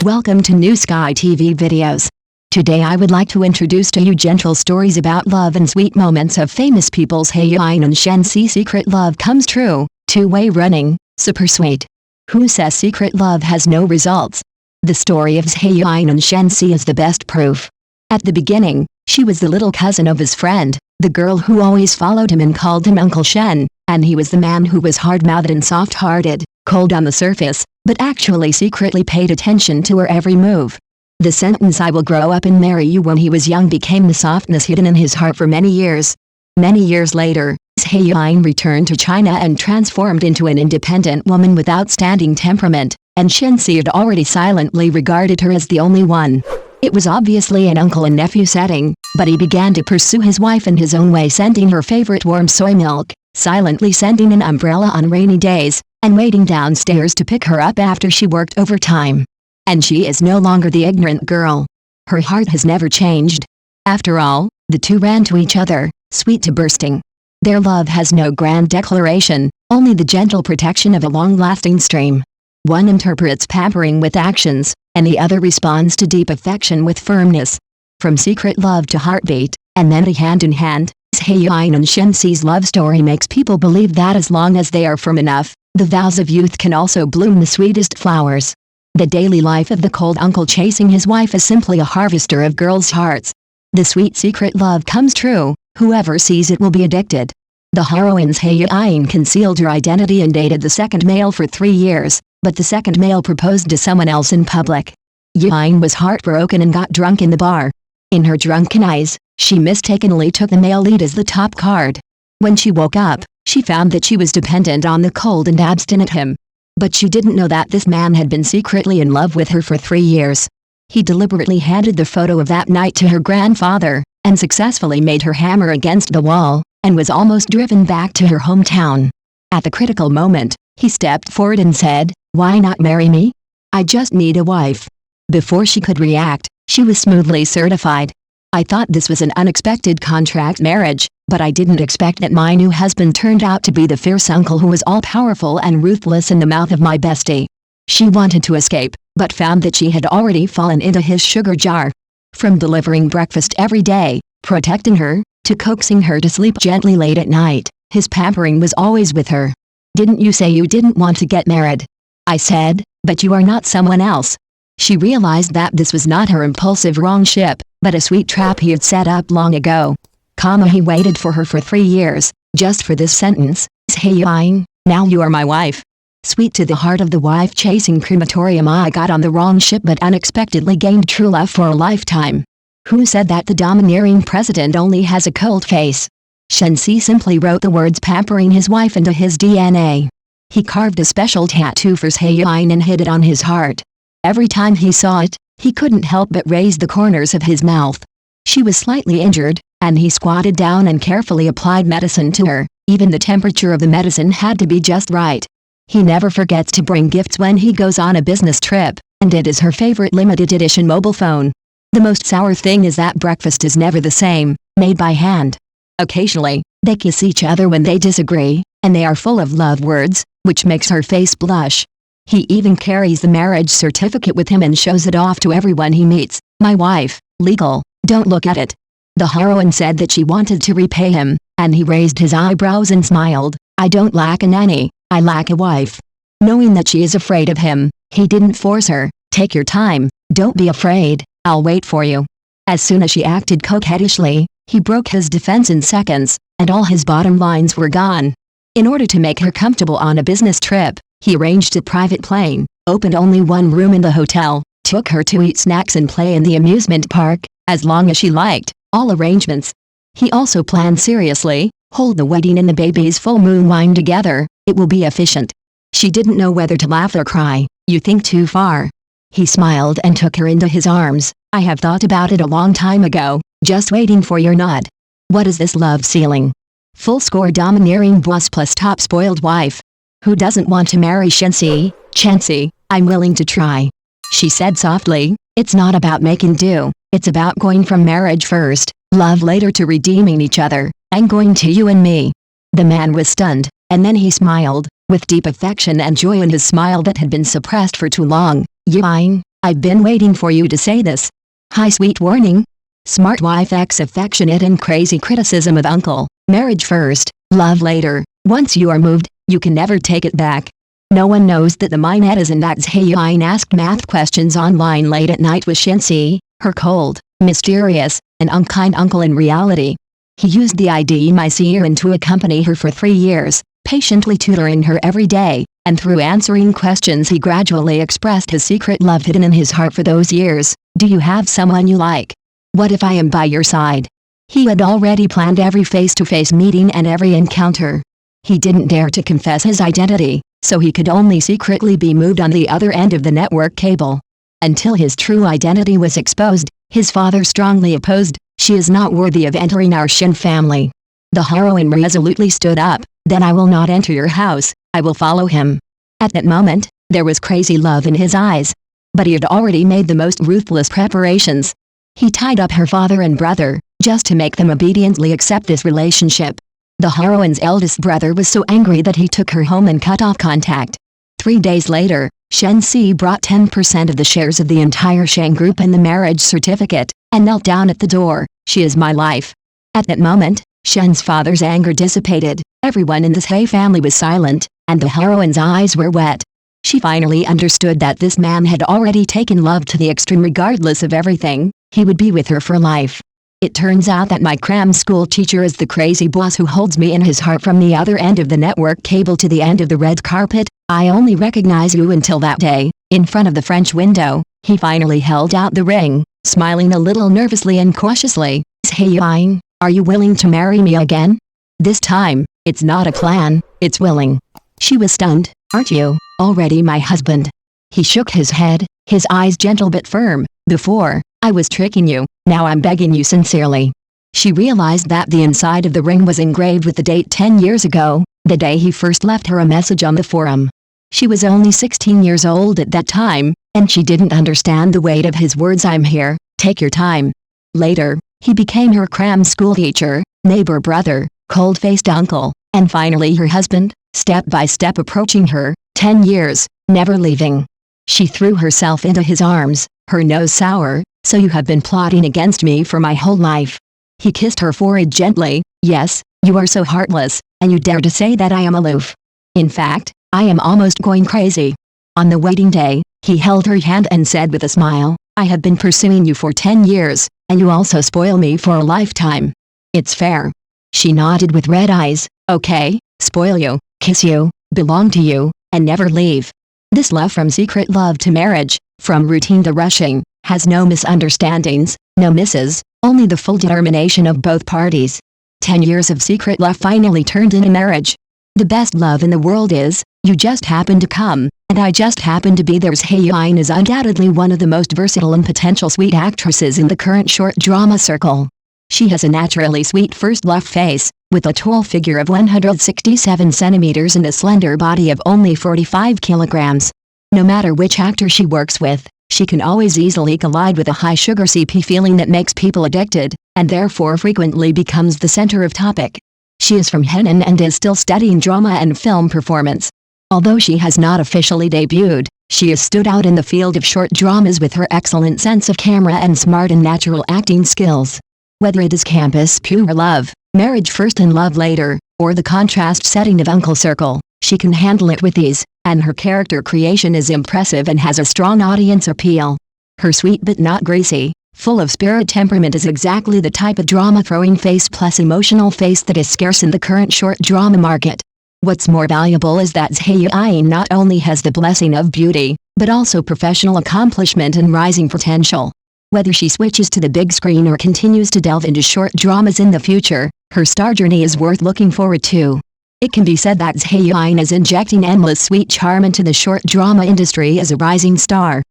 Welcome to New Sky TV videos. Today I would like to introduce to you gentle stories about love and sweet moments of famous people's Zhai Yiying Shen Si secret love comes true, two-way running, super sweet. Who says secret love has no results? The story of Zhai Yiying Shen Si is the best proof. At the beginning, she was the little cousin of his friend, the girl who always followed him and called him Uncle Shen, and he was the man who was hard-mouthed and soft-hearted, cold on the surface, but actually secretly paid attention to her every move. The sentence "I will grow up and marry you" when he was young became the softness hidden in his heart for many years. Many years later, Zhai Yiying returned to China and transformed into an independent woman with outstanding temperament, and Shen Si had already silently regarded her as the only one. It was obviously an uncle and nephew setting, but he began to pursue his wife in his own way, sending her favorite warm soy milk, silently sending an umbrella on rainy days, and waiting downstairs to pick her up after she worked overtime. And she is no longer the ignorant girl. Her heart has never changed. After all, the two ran to each other, sweet to bursting. Their love has no grand declaration, only the gentle protection of a long-lasting stream. One interprets pampering with actions, and the other responds to deep affection with firmness. From secret love to heartbeat, and then to hand in hand, Zhai Yiying Shen Si's love story makes people believe that as long as they are firm enough, the vows of youth can also bloom the sweetest flowers. The daily life of the cold uncle chasing his wife is simply a harvester of girls' hearts. The sweet secret love comes true, whoever sees it will be addicted. The heroine Zhai Yiying concealed her identity and dated the second male for 3 years, but the second male proposed to someone else in public. Yiying was heartbroken and got drunk in the bar. In her drunken eyes, she mistakenly took the male lead as the top card. When she woke up, she found that she was dependent on the cold and abstinent him. But she didn't know that this man had been secretly in love with her for 3 years. He deliberately handed the photo of that night to her grandfather, and successfully made her hammer against the wall, and was almost driven back to her hometown. At the critical moment, he stepped forward and said, "Why not marry me? I just need a wife." Before she could react, she was smoothly certified. "I thought this was an unexpected contract marriage, but I didn't expect that my new husband turned out to be the fierce uncle who was all-powerful and ruthless in the mouth of my bestie." She wanted to escape, but found that she had already fallen into his sugar jar. From delivering breakfast every day, protecting her, to coaxing her to sleep gently late at night, his pampering was always with her. "Didn't you say you didn't want to get married?" I said, "but you are not someone else." She realized that this was not her impulsive wrong ship, but a sweet trap he had set up long ago. He waited for her for 3 years, just for this sentence, "Zhai Yiying, now you are my wife." Sweet to the heart of the wife-chasing crematorium, I got on the wrong ship but unexpectedly gained true love for a lifetime. Who said that the domineering president only has a cold face? Shen Si simply wrote the words pampering his wife into his DNA. He carved a special tattoo for Zhai Yiying and hid it on his heart. Every time he saw it, he couldn't help but raise the corners of his mouth. She was slightly injured, and he squatted down and carefully applied medicine to her. Even the temperature of the medicine had to be just right. He never forgets to bring gifts when he goes on a business trip, and it is her favorite limited edition mobile phone. The most sour thing is that breakfast is never the same, made by hand. Occasionally, they kiss each other when they disagree, and they are full of love words, which makes her face blush. He even carries the marriage certificate with him and shows it off to everyone he meets. "My wife, legal, don't look at it." The heroine said that she wanted to repay him, and he raised his eyebrows and smiled, "I don't lack a nanny, I lack a wife." Knowing that she is afraid of him, he didn't force her. "Take your time, don't be afraid, I'll wait for you." As soon as she acted coquettishly, he broke his defense in seconds, and all his bottom lines were gone. In order to make her comfortable on a business trip, he arranged a private plane, opened only one room in the hotel, took her to eat snacks and play in the amusement park, as long as she liked, all arrangements. He also planned seriously, hold the wedding and the baby's full moon wine together, it will be efficient. She didn't know whether to laugh or cry. "You think too far." He smiled and took her into his arms. "I have thought about it a long time ago, just waiting for your nod." What is this love ceiling? Full score domineering boss plus top spoiled wife. Who doesn't want to marry Shen Si? "Chancy, I'm willing to try," she said softly. "It's not about making do, it's about going from marriage first, love later to redeeming each other, and going to you and me." The man was stunned, and then he smiled, with deep affection and joy in his smile that had been suppressed for too long. "Yiying, I've been waiting for you to say this. Hi, sweet warning. Smart wife X affectionate and crazy criticism of uncle. Marriage first, love later. Once you are moved, you can never take it back. No one knows that the my netizen that Zhai Yiying asked math questions online late at night with Shen Si, her cold, mysterious, and unkind uncle in reality. He used the ID my seer to accompany her for 3 years, patiently tutoring her every day, and through answering questions he gradually expressed his secret love hidden in his heart for those years. Do you have someone you like? What if I am by your side? He had already planned every face-to-face meeting and every encounter. He didn't dare to confess his identity, so he could only secretly be moved on the other end of the network cable. Until his true identity was exposed, his father strongly opposed. She is not worthy of entering our Shen family. The heroine resolutely stood up. Then I will not enter your house, I will follow him. At that moment, there was crazy love in his eyes. But he had already made the most ruthless preparations. He tied up her father and brother, just to make them obediently accept this relationship. The heroine's eldest brother was so angry that he took her home and cut off contact. 3 days later, Shen Si brought 10% of the shares of the entire Shang group and the marriage certificate, and knelt down at the door. She is my life. At that moment, Shen's father's anger dissipated. Everyone in the Zhai family was silent, and the heroine's eyes were wet. She finally understood that this man had already taken love to the extreme. Regardless of everything, he would be with her for life. It turns out that my cram school teacher is the crazy boss who holds me in his heart from the other end of the network cable to the end of the red carpet. I only recognize you until that day. In front of the French window, he finally held out the ring, smiling a little nervously and cautiously. Zhai Yiying, are you willing to marry me again? This time, it's not a plan, it's willing. She was stunned. Aren't you already my husband? He shook his head, his eyes gentle but firm. Before, I was tricking you, now I'm begging you sincerely. She realized that the inside of the ring was engraved with the date 10 years ago, the day he first left her a message on the forum. She was only 16 years old at that time, and she didn't understand the weight of his words. I'm here, take your time. Later, he became her cram school teacher, neighbor brother, cold-faced uncle, and finally her husband, step by step approaching her, 10 years, never leaving. She threw herself into his arms, her nose sour. So you have been plotting against me for my whole life. He kissed her forehead gently. Yes, you are so heartless, and you dare to say that I am aloof. In fact, I am almost going crazy. On the wedding day, he held her hand and said with a smile, I have been pursuing you for 10 years, and you also spoil me for a lifetime. It's fair. She nodded with red eyes. Okay, spoil you, kiss you, belong to you, and never leave. This love from secret love to marriage, from routine to rushing, has no misunderstandings, no misses, only the full determination of both parties. 10 years of secret love finally turned into marriage. The best love in the world is, you just happen to come, and I just happen to be there. Zhai Yiying is undoubtedly one of the most versatile and potential sweet actresses in the current short drama circle. She has a naturally sweet first love face, with a tall figure of 167 centimeters and a slender body of only 45 kilograms. No matter which actor she works with, she can always easily collide with a high-sugar CP feeling that makes people addicted, and therefore frequently becomes the center of topic. She is from Henan and is still studying drama and film performance. Although she has not officially debuted, she has stood out in the field of short dramas with her excellent sense of camera and smart and natural acting skills. Whether it is campus pure love, marriage first and love later, or the contrast setting of Uncle Circle, she can handle it with ease, and her character creation is impressive and has a strong audience appeal. Her sweet but not greasy, full of spirit temperament is exactly the type of drama-throwing face plus emotional face that is scarce in the current short drama market. What's more valuable is that Zhai Yiying not only has the blessing of beauty, but also professional accomplishment and rising potential. Whether she switches to the big screen or continues to delve into short dramas in the future, her star journey is worth looking forward to. It can be said that Zhai Yiying is injecting endless sweet charm into the short drama industry as a rising star.